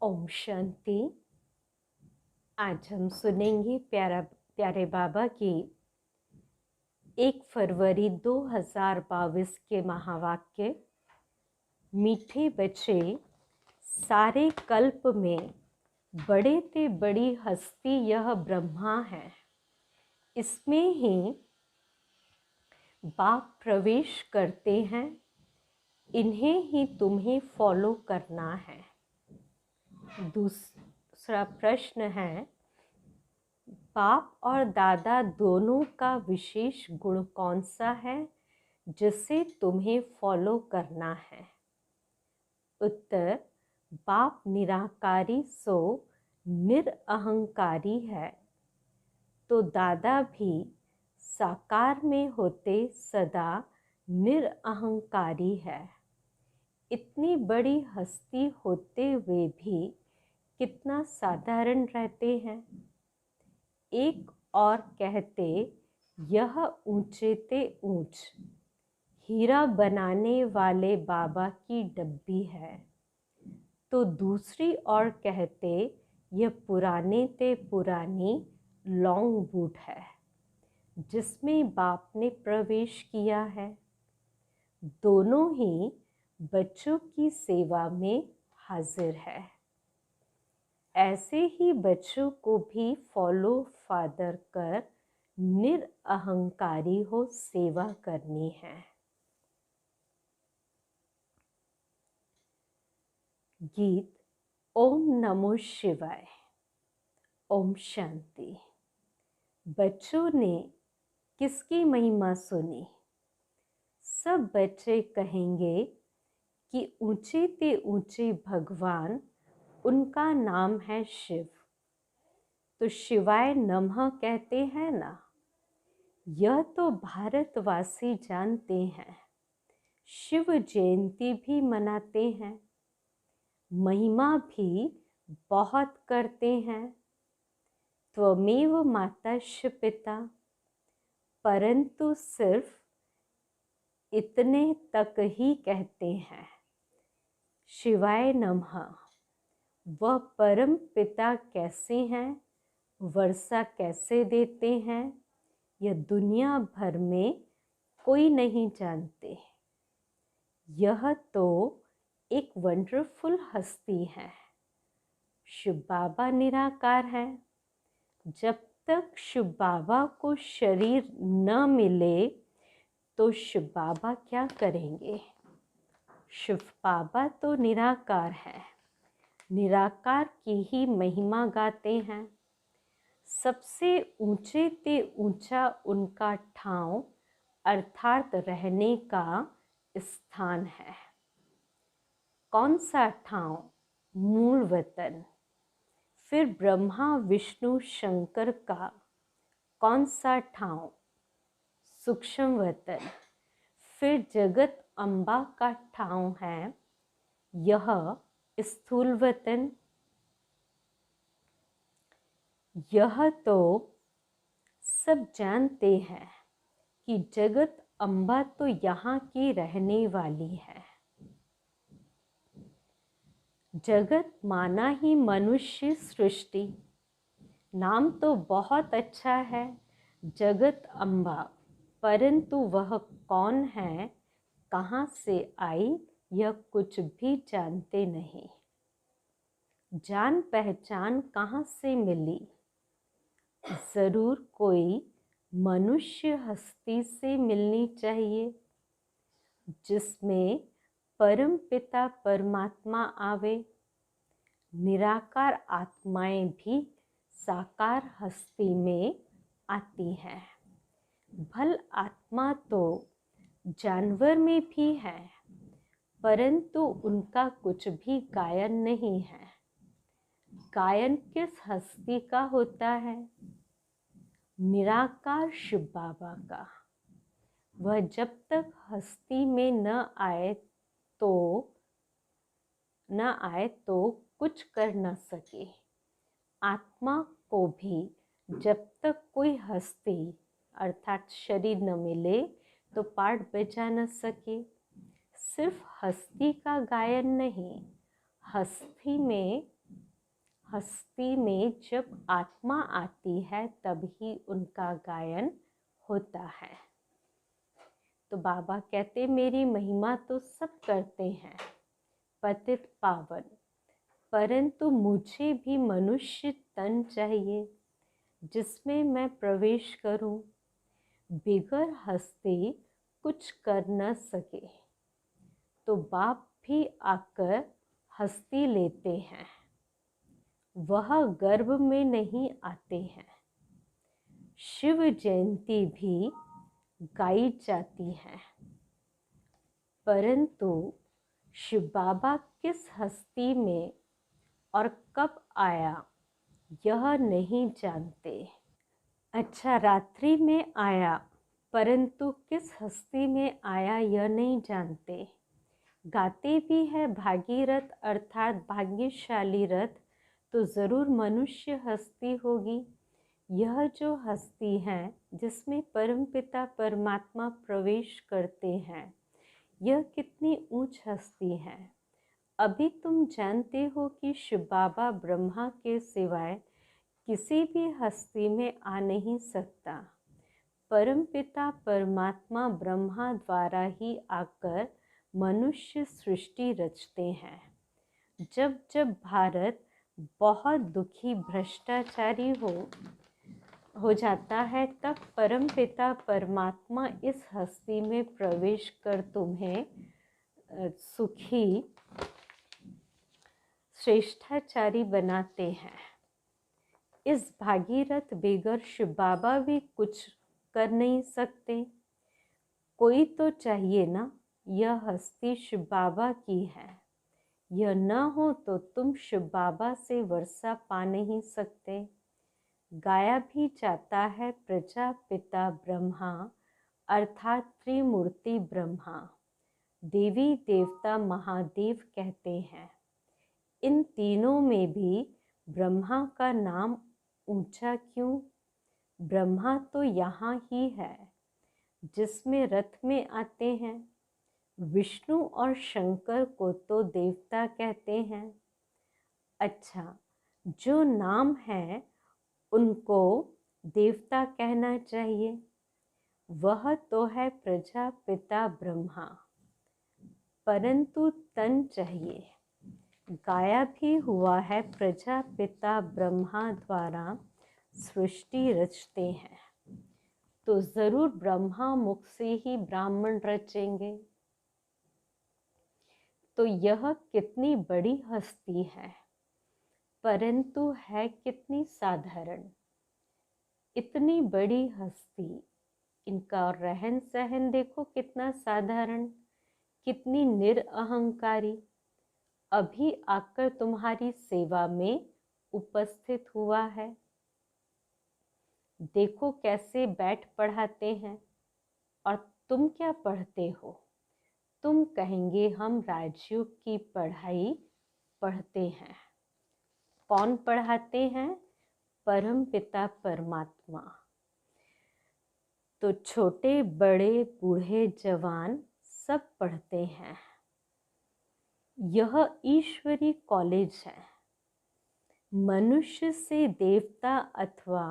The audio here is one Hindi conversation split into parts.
ओम शांति। आज हम सुनेंगे प्यारे बाबा की 1 फरवरी 2022 के महावाक्य। मीठे बच्चे, सारे कल्प में बड़े ते बड़ी हस्ती यह ब्रह्मा है। इसमें ही बाप प्रवेश करते हैं, इन्हें ही तुम्हें फॉलो करना है। दूसरा प्रश्न है, बाप और दादा दोनों का विशेष गुण कौन सा है जिसे तुम्हें फॉलो करना है? उत्तर, बाप निराकारी सो निरअहंकारी है, तो दादा भी साकार में होते सदा निरअहंकारी है। इतनी बड़ी हस्ती होते हुए भी कितना साधारण रहते हैं। एक और कहते, यह ऊंचे ते ऊंच हीरा बनाने वाले बाबा की डब्बी है, तो दूसरी ओर कहते, यह पुराने ते पुरानी लॉन्ग बूट है जिसमें बाप ने प्रवेश किया है। दोनों ही बच्चों की सेवा में हाजिर है। ऐसे ही बच्चों को भी फॉलो फादर कर निरअहंकारी हो सेवा करनी है। गीत ओम नमो शिवाय। ओम शांति। बच्चों ने किसकी महिमा सुनी? सब बच्चे कहेंगे कि ऊंचे ते ऊंचे भगवान, उनका नाम है शिव। तो शिवाय नमः कहते हैं ना। यह तो भारतवासी जानते हैं। शिव जयंती भी मनाते हैं, महिमा भी बहुत करते हैं। त्वमेव माताश्च पिता, परंतु सिर्फ इतने तक ही कहते हैं। शिवाय नमः। वह परम पिता कैसे हैं, वर्षा कैसे देते हैं, यह दुनिया भर में कोई नहीं जानते। यह तो एक वंडरफुल हस्ती है। शिव बाबा निराकार है। जब तक शिव बाबा को शरीर न मिले तो शिव बाबा क्या करेंगे? शिव बाबा तो निराकार है, निराकार की ही महिमा गाते हैं। सबसे ऊंचे ते ऊंचा उनका ठाव अर्थात रहने का स्थान है। कौन सा ठाव? मूल वतन। फिर ब्रह्मा विष्णु शंकर का कौन सा ठाव? सूक्ष्म वतन। फिर जगत अम्बा का ठाव है यह स्थूल वतन। यह तो सब जानते हैं कि जगत अम्बा तो यहाँ की रहने वाली है। जगत माना ही मनुष्य सृष्टि। नाम तो बहुत अच्छा है, जगत अम्बा, परंतु वह कौन है, कहाँ से आई, यह कुछ भी जानते नहीं। जान पहचान कहाँ से मिली? जरूर कोई मनुष्य हस्ती से मिलनी चाहिए जिसमें परम पिता परमात्मा आवे। निराकार आत्माएं भी साकार हस्ती में आती हैं। भल आत्मा तो जानवर में भी है, परंतु उनका कुछ भी गायन नहीं है। गायन किस हस्ती का होता है? निराकार शिव बाबा का। वह जब तक हस्ती में न आए तो कुछ कर न सके। आत्मा को भी जब तक कोई हस्ती अर्थात शरीर न मिले तो पाठ बजा न सके। सिर्फ हस्ती का गायन नहीं, हस्ती में हस्ती में जब आत्मा आती है तभी उनका गायन होता है। तो बाबा कहते मेरी महिमा तो सब करते हैं पतित पावन, परंतु मुझे भी मनुष्य तन चाहिए जिसमें मैं प्रवेश करूं। बिगर हस्ती कुछ कर न सके तो बाप भी आकर हस्ती लेते हैं, वह गर्भ में नहीं आते हैं। शिव जयंती भी गाई जाती है, परंतु शिव बाबा किस हस्ती में और कब आया यह नहीं जानते। अच्छा, रात्रि में आया, परंतु किस हस्ती में आया यह नहीं जानते। गाते भी है भागीरथ अर्थात भाग्यशाली रथ, तो ज़रूर मनुष्य हस्ती होगी। यह जो हस्ती है जिसमें परमपिता परमात्मा प्रवेश करते हैं, यह कितनी ऊंच हस्ती है। अभी तुम जानते हो कि शिव बाबा ब्रह्मा के सिवाय किसी भी हस्ती में आ नहीं सकता। परमपिता परमात्मा ब्रह्मा द्वारा ही आकर मनुष्य सृष्टि रचते हैं। जब जब भारत बहुत दुखी भ्रष्टाचारी हो जाता है, तब परमपिता परमात्मा इस हस्ती में प्रवेश कर तुम्हें सुखी श्रेष्ठाचारी बनाते हैं। इस भागीरथ बेगर शिव बाबा भी कुछ कर नहीं सकते। कोई तो चाहिए ना, यह हस्ती शिव बाबा की है। यह न हो तो तुम शिव बाबा से वर्षा पा नहीं सकते। गाया भी जाता है प्रजापिता ब्रह्मा अर्थात त्रिमूर्ति ब्रह्मा, देवी देवता महादेव कहते हैं। इन तीनों में भी ब्रह्मा का नाम ऊंचा क्यों? ब्रह्मा तो यहाँ ही है जिसमें रथ में आते हैं। विष्णु और शंकर को तो देवता कहते हैं। अच्छा, जो नाम है उनको देवता कहना चाहिए, वह तो है प्रजापिता ब्रह्मा, परंतु तन चाहिए। गाया भी हुआ है प्रजापिता ब्रह्मा द्वारा सृष्टि रचते हैं, तो जरूर ब्रह्मा मुख से ही ब्राह्मण रचेंगे। तो यह कितनी बड़ी हस्ती है, परंतु है कितनी साधारण। इतनी बड़ी हस्ती, इनका रहन सहन देखो कितना साधारण, कितनी निरअहंकारी। अभी आकर तुम्हारी सेवा में उपस्थित हुआ है। देखो कैसे बैठ पढ़ाते हैं, और तुम क्या पढ़ते हो? तुम कहेंगे हम राजयोग की पढ़ाई पढ़ते हैं। कौन पढ़ाते हैं? परम पिता परमात्मा। तो छोटे बड़े बूढ़े जवान सब पढ़ते हैं। यह ईश्वरी कॉलेज है। मनुष्य से देवता अथवा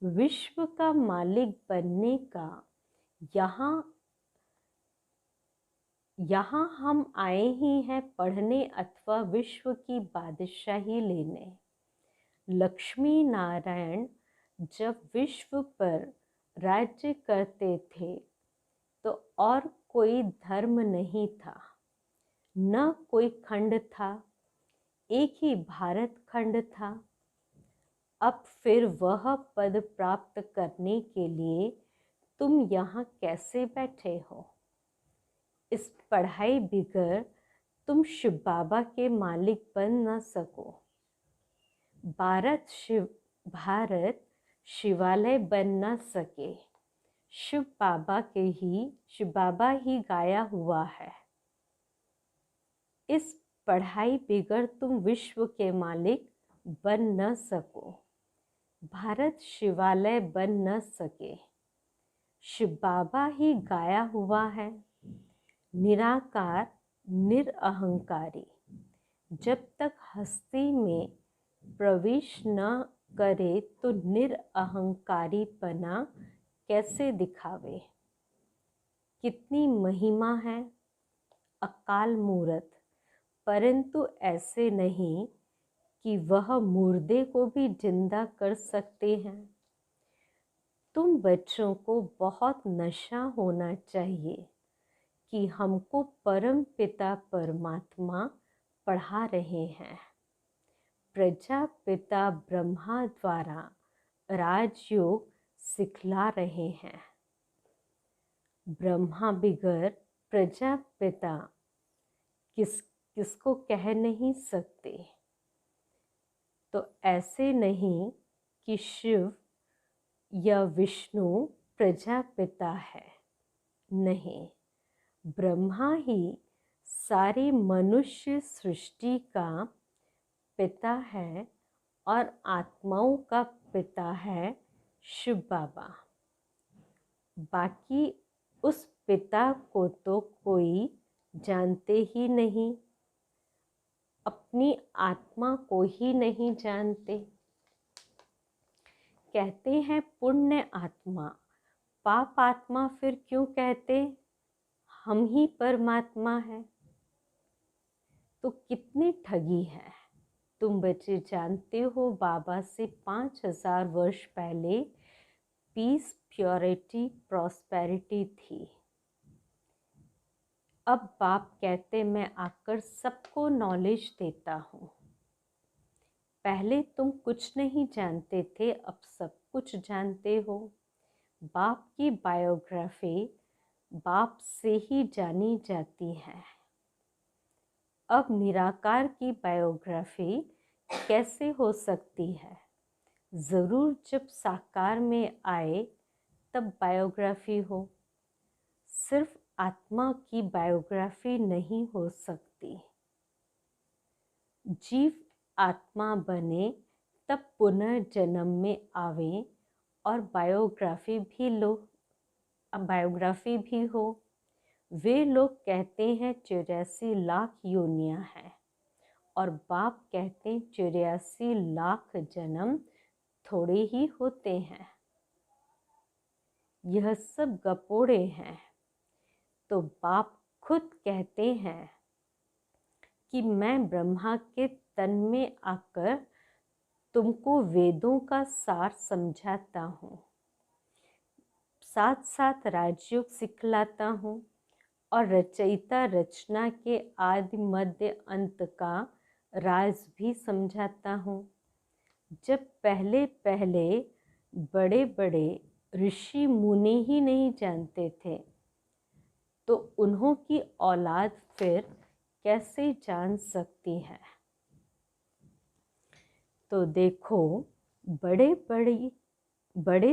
विश्व का मालिक बनने का यहाँ हम आए ही हैं पढ़ने अथवा विश्व की बादशाही लेने। लक्ष्मी नारायण जब विश्व पर राज्य करते थे तो और कोई धर्म नहीं था, न कोई खंड था, एक ही भारत खंड था। अब फिर वह पद प्राप्त करने के लिए तुम यहाँ कैसे बैठे हो? इस पढ़ाई बिगर तुम शिव बाबा के मालिक बन न सको। भारत शिवालय बन न सके। शिव बाबा ही गाया हुआ है। इस पढ़ाई बिगर तुम विश्व के मालिक बन न सको। भारत शिवालय बन न सके। शिव बाबा ही गाया हुआ है, निराकार निरअहंकारी। जब तक हस्ती में प्रवेश न करे तो निरअहंकारीपना कैसे दिखावे। कितनी महिमा है अकाल मूरत, परंतु ऐसे नहीं कि वह मुर्दे को भी जिंदा कर सकते हैं। तुम बच्चों को बहुत नशा होना चाहिए कि हमको परम पिता परमात्मा पढ़ा रहे हैं। प्रजापिता ब्रह्मा द्वारा राजयोग सिखला रहे हैं। ब्रह्मा बिगर प्रजापिता किसको कह नहीं सकते। तो ऐसे नहीं कि शिव या विष्णु प्रजापिता है, नहीं, ब्रह्मा ही सारी मनुष्य सृष्टि का पिता है और आत्माओं का पिता है शिव बाबा। बाकी उस पिता को तो कोई जानते ही नहीं, अपनी आत्मा को ही नहीं जानते। कहते हैं पुण्य आत्मा, पाप आत्मा फिर क्यों कहते? हम ही परमात्मा है। तो कितनी ठगी है। तुम बच्चे जानते हो बाबा से 5000 वर्ष पहले पीस, प्योरिटी, प्रॉस्पेरिटी थी। अब बाप कहते मैं आकर सबको नॉलेज देता हूँ। पहले तुम कुछ नहीं जानते थे, अब सब कुछ जानते हो। बाप की बायोग्राफी बाप से ही जानी जाती है। अब निराकार की बायोग्राफी कैसे हो सकती है? ज़रूर जब साकार में आए तब बायोग्राफी हो। सिर्फ आत्मा की बायोग्राफी नहीं हो सकती। जीव आत्मा बने तब पुनर्जन्म में आवे और बायोग्राफी भी हो। वे लोग कहते हैं 84 लाख योनियां हैं और बाप कहते हैं 84 लाख जन्म थोड़े ही होते हैं। यह सब गपोड़े हैं। तो बाप खुद कहते हैं कि मैं ब्रह्मा के तन में आकर तुमको वेदों का सार समझाता हूँ, साथ साथ राजयोग सिखलाता हूँ और रचयिता रचना के आदि मध्य अंत का राज भी समझाता हूँ। जब पहले पहले बड़े बड़े ऋषि मुनि ही नहीं जानते थे तो उन्हों की औलाद फिर कैसे जान सकती है। तो देखो बड़े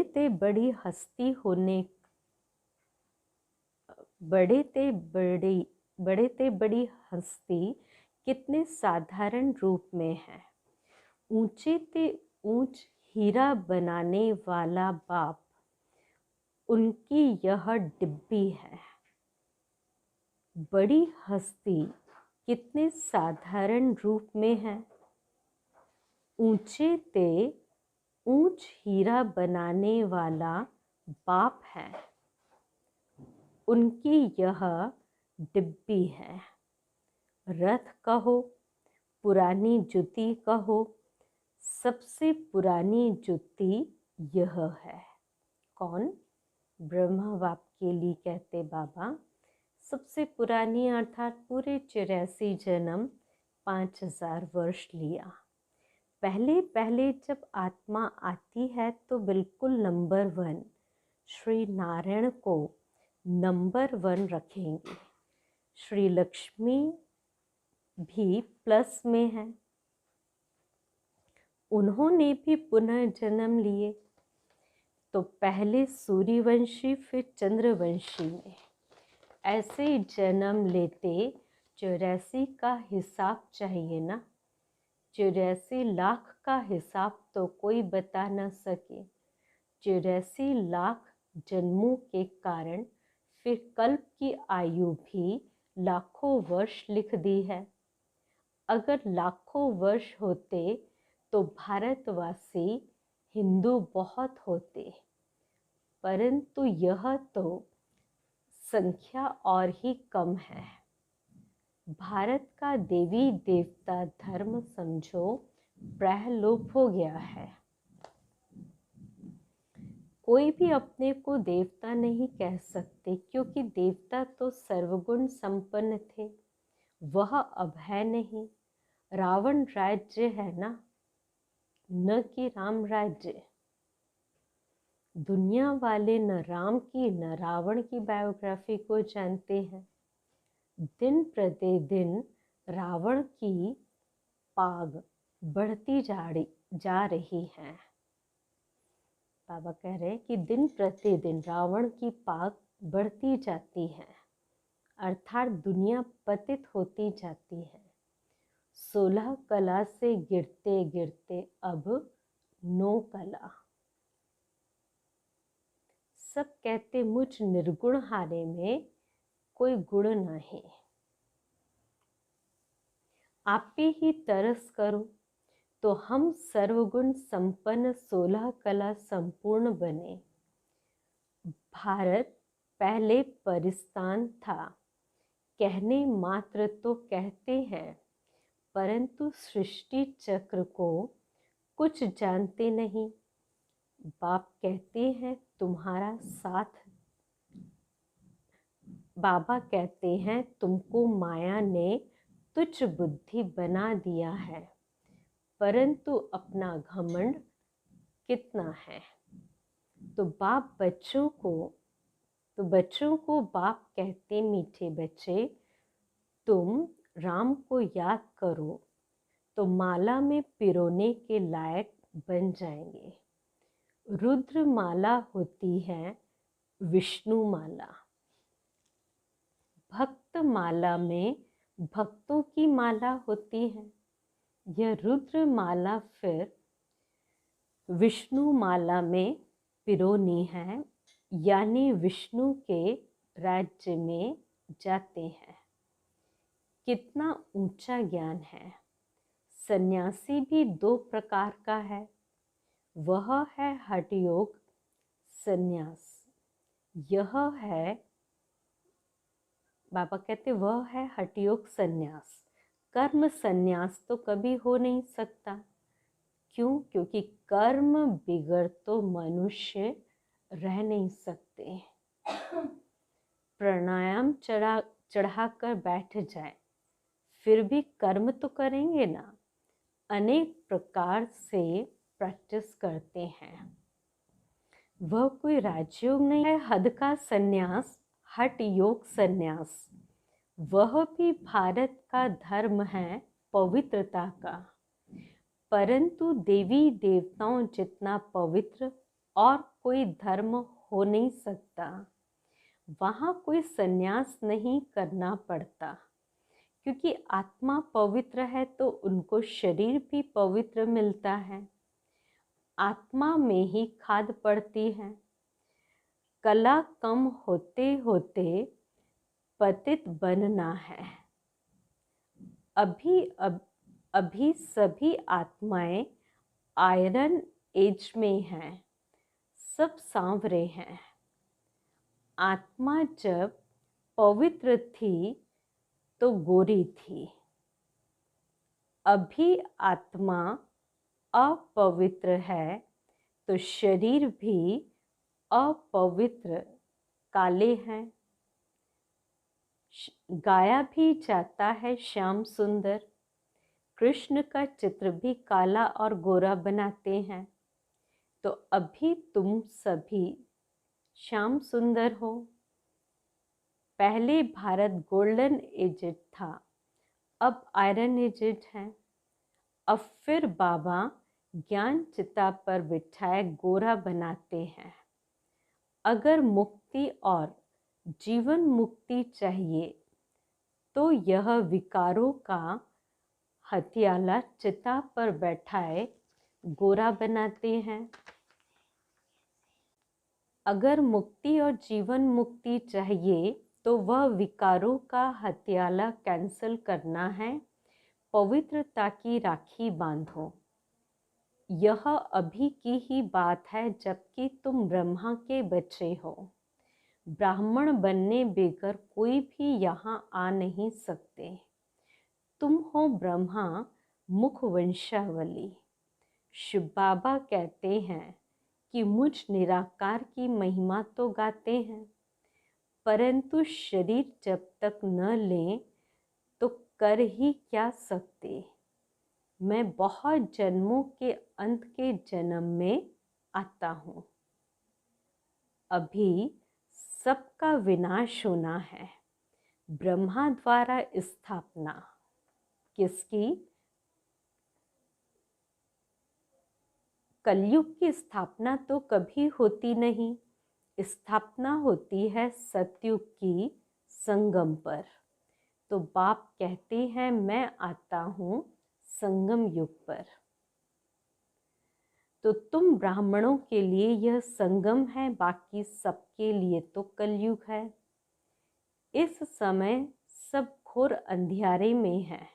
ते बड़ी हस्ती कितने साधारण रूप में है। ऊंचे ते ऊंच हीरा बनाने वाला बाप, उनकी यह डिब्बी है। बड़ी हस्ती कितने साधारण रूप में है। ऊंचे ते ऊंच हीरा बनाने वाला बाप है, उनकी यह डिब्बी है। रथ कहो, पुरानी जुती कहो, सबसे पुरानी जुती यह है। कौन? ब्रह्मा बाप के लिए कहते बाबा सबसे पुरानी, अर्थात पूरे 84 जन्म 5000 वर्ष लिया। पहले पहले जब आत्मा आती है तो बिल्कुल नंबर 1 श्री नारायण को नंबर 1 रखेंगे। श्री लक्ष्मी भी प्लस में है, उन्होंने भी पुनर्जन्म लिए। तो पहले सूर्यवंशी फिर चंद्रवंशी में ऐसे जन्म लेते 84 का हिसाब चाहिए ना। 84 लाख का हिसाब तो कोई बता न सके। 84 लाख जन्मों के कारण फिर कल्प की आयु भी लाखों वर्ष लिख दी है। अगर लाखों वर्ष होते तो भारतवासी हिंदू बहुत होते, परंतु यह तो संख्या और ही कम है। भारत का देवी देवता धर्म समझो प्रलोभ हो गया है। कोई भी अपने को देवता नहीं कह सकते, क्योंकि देवता तो सर्वगुण संपन्न थे, वह अब है नहीं। रावण राज्य है ना, न कि राम राज्य। दुनिया वाले न राम की न रावण की बायोग्राफी को जानते हैं। दिन प्रतिदिन रावण की पाग बढ़ती जा रही है। बाबा कह रहे हैं कि दिन प्रतिदिन रावण की पाग बढ़ती जाती है, अर्थात दुनिया पतित होती जाती है। 16 कला से गिरते गिरते अब 9 कला। सब कहते मुझ निर्गुण हारे में कोई गुण नहीं। आप ही तरस करो तो हम सर्वगुण संपन्न 16 कला संपूर्ण बने। भारत पहले परिस्तान था, कहने मात्र तो कहते हैं, परंतु सृष्टि चक्र को कुछ जानते नहीं। बाप कहते हैं तुम्हारा साथ, बाबा कहते हैं तुमको माया ने तुच्छ बुद्धि बना दिया है, परंतु अपना घमंड कितना है। तो बच्चों को बाप कहते मीठे बच्चे, तुम राम को याद करो तो माला में पिरोने के लायक बन जाएंगे। रुद्र माला होती है विष्णु माला। भक्त माला में भक्तों की माला होती है। यह रुद्र माला फिर विष्णु माला में पिरोनी है, यानी विष्णु के राज्य में जाते हैं। कितना ऊंचा ज्ञान है। सन्यासी भी 2 प्रकार का है। वह है हठ योग सन्यास, यह है बाबा कहते वह है हठ योग सन्यास। कर्म सन्यास तो कभी हो नहीं सकता। क्यों? क्योंकि कर्म बिगड़ तो मनुष्य रह नहीं सकते। प्राणायाम चढ़ाकर बैठ जाए, फिर भी कर्म तो करेंगे ना। अनेक प्रकार से प्रैक्टिस करते हैं। वह कोई राजयोग नहीं है। हद का सन्यास हठ योग सन्यास, वह भी भारत का धर्म है पवित्रता का, परंतु देवी देवताओं जितना पवित्र और कोई धर्म हो नहीं सकता। वहाँ कोई सन्यास नहीं करना पड़ता, क्योंकि आत्मा पवित्र है तो उनको शरीर भी पवित्र मिलता है। आत्मा में ही खाद पड़ती है। कला कम होते होते पतित बनना है। अभी सभी आत्माएं आयरन एज में हैं, सब सांवरे हैं। आत्मा जब पवित्र थी तो गोरी थी। अभी आत्मा अपवित्र है तो शरीर भी अपवित्र काले हैं। गाया भी जाता है श्याम सुंदर। कृष्ण का चित्र भी काला और गोरा बनाते हैं। तो अभी तुम सभी श्याम सुंदर हो। पहले भारत गोल्डन एजेड था, अब आयरन एजेड है। अब फिर बाबा ज्ञान चिता पर बिठाए गोरा बनाते हैं। अगर मुक्ति और जीवन मुक्ति चाहिए तो यह विकारों का हथियाला चिता पर बैठाए गोरा बनाते हैं। अगर मुक्ति और जीवन मुक्ति चाहिए तो वह विकारों का हथियाला कैंसल करना है। पवित्रता की राखी बांधो। यह अभी की ही बात है जबकि तुम ब्रह्मा के बच्चे हो। ब्राह्मण बनने बगैर कोई भी यहाँ आ नहीं सकते। तुम हो ब्रह्मा मुख वंशावली। शिव बाबा कहते हैं कि मुझ निराकार की महिमा तो गाते हैं, परंतु शरीर जब तक न लें तो कर ही क्या सकते। मैं बहुत जन्मों के अंत के जन्म में आता हूँ। अभी सबका विनाश होना है। ब्रह्मा द्वारा स्थापना किसकी? कलयुग की स्थापना तो कभी होती नहीं। स्थापना होती है सतयुग की संगम पर। तो बाप कहते हैं मैं आता हूँ संगम युग पर। तो तुम ब्राह्मणों के लिए यह संगम है, बाकी सबके लिए तो कलयुग है। इस समय सब घोर अंधियारे में है,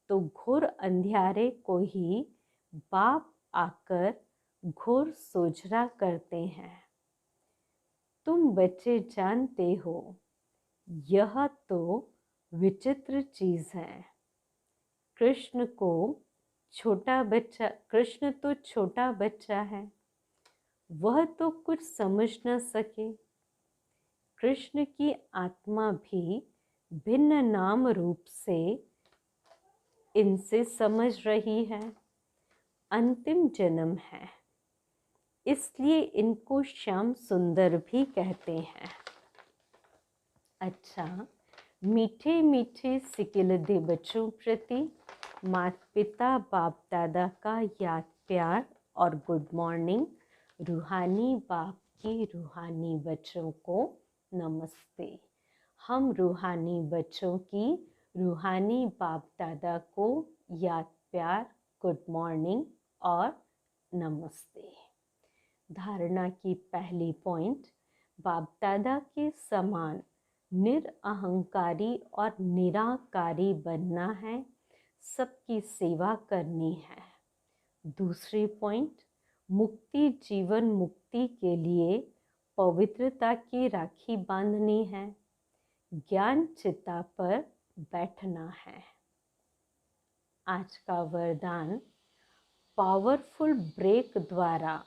तो घोर अंधियारे को ही बाप आकर घोर सोझरा करते हैं। तुम बच्चे जानते हो यह तो विचित्र चीज है। कृष्ण तो छोटा बच्चा है, वह तो कुछ समझ न सके। कृष्ण की आत्मा भी भिन्न नाम रूप से इनसे समझ रही है। अंतिम जन्म है, इसलिए इनको श्याम सुंदर भी कहते हैं। अच्छा, मीठे मीठे सिकिलदे बच्चों प्रति माता पिता बाप दादा का याद प्यार और गुड मॉर्निंग। रूहानी बाप की रूहानी बच्चों को नमस्ते। हम रूहानी बच्चों की रूहानी बाप दादा को याद प्यार, गुड मॉर्निंग और नमस्ते। धारणा की पहली पॉइंट, बाप दादा के समान निरअहंकारी और निराकारी बनना है, सबकी सेवा करनी है। दूसरी पॉइंट, मुक्ति जीवन मुक्ति के लिए पवित्रता की राखी बांधनी है, ज्ञान चिता पर बैठना है। आज का वरदान, पावरफुल ब्रेक द्वारा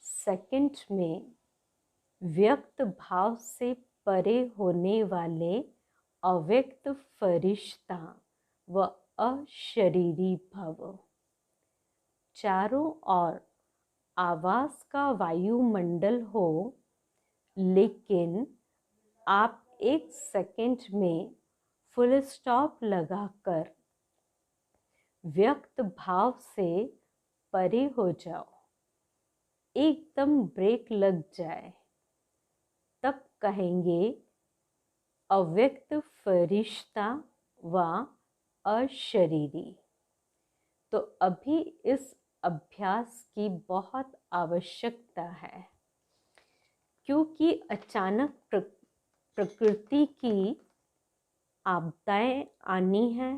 सेकंड में व्यक्त भाव से परे होने वाले अव्यक्त फरिश्ता व अशरीरी भव। चारों ओर आवाज का वायुमंडल हो, लेकिन आप एक सेकंड में फुल स्टॉप लगाकर व्यक्त भाव से परे हो जाओ, एकदम ब्रेक लग जाए, तब कहेंगे अव्यक्त फरिश्ता व अशरीरी। तो अभी इस अभ्यास की बहुत आवश्यकता है, क्योंकि अचानक प्रकृति की आपदाएं आनी है।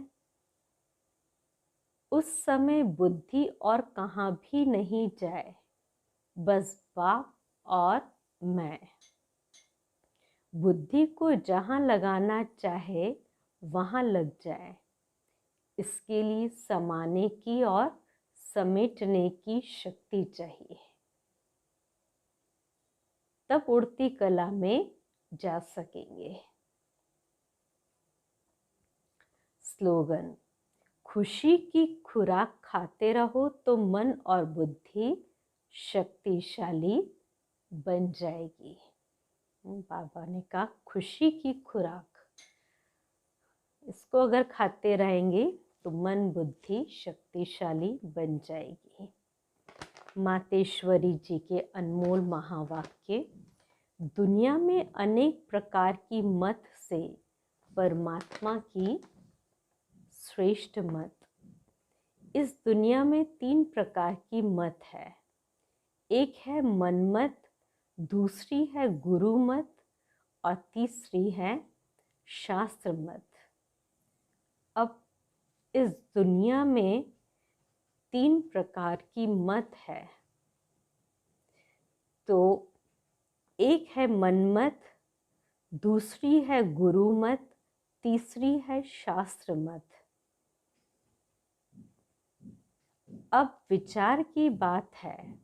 उस समय बुद्धि और कहाँ भी नहीं जाए, बस बाप और मैं। बुद्धि को जहाँ लगाना चाहे वहाँ लग जाए। इसके लिए समाने की और समेटने की शक्ति चाहिए, तब उड़ती कला में जा सकेंगे। स्लोगन, खुशी की खुराक खाते रहो तो मन और बुद्धि शक्तिशाली बन जाएगी। बाबा ने कहा खुशी की खुराक, इसको अगर खाते रहेंगे तो मन बुद्धि शक्तिशाली बन जाएगी। मातेश्वरी जी के अनमोल महावाक्य, दुनिया में अनेक प्रकार की मत से परमात्मा की श्रेष्ठ मत। इस दुनिया में 3 प्रकार की मत है। एक है मनमत, दूसरी है गुरु मत और तीसरी है शास्त्र मत। अब इस दुनिया में तीन प्रकार की मत है। तो एक है मनमत, दूसरी है गुरु मत, तीसरी है शास्त्र मत। अब विचार की बात है,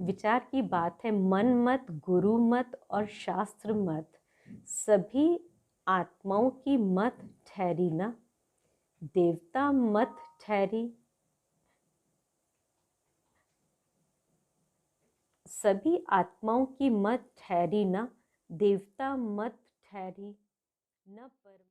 विचार की बात है, मन मत, गुरु मत और शास्त्र मत सभी आत्माओं की मत ठहरी ना, देवता मत ठहरी। सभी आत्माओं की मत ठहरी ना, देवता मत ठहरी न पर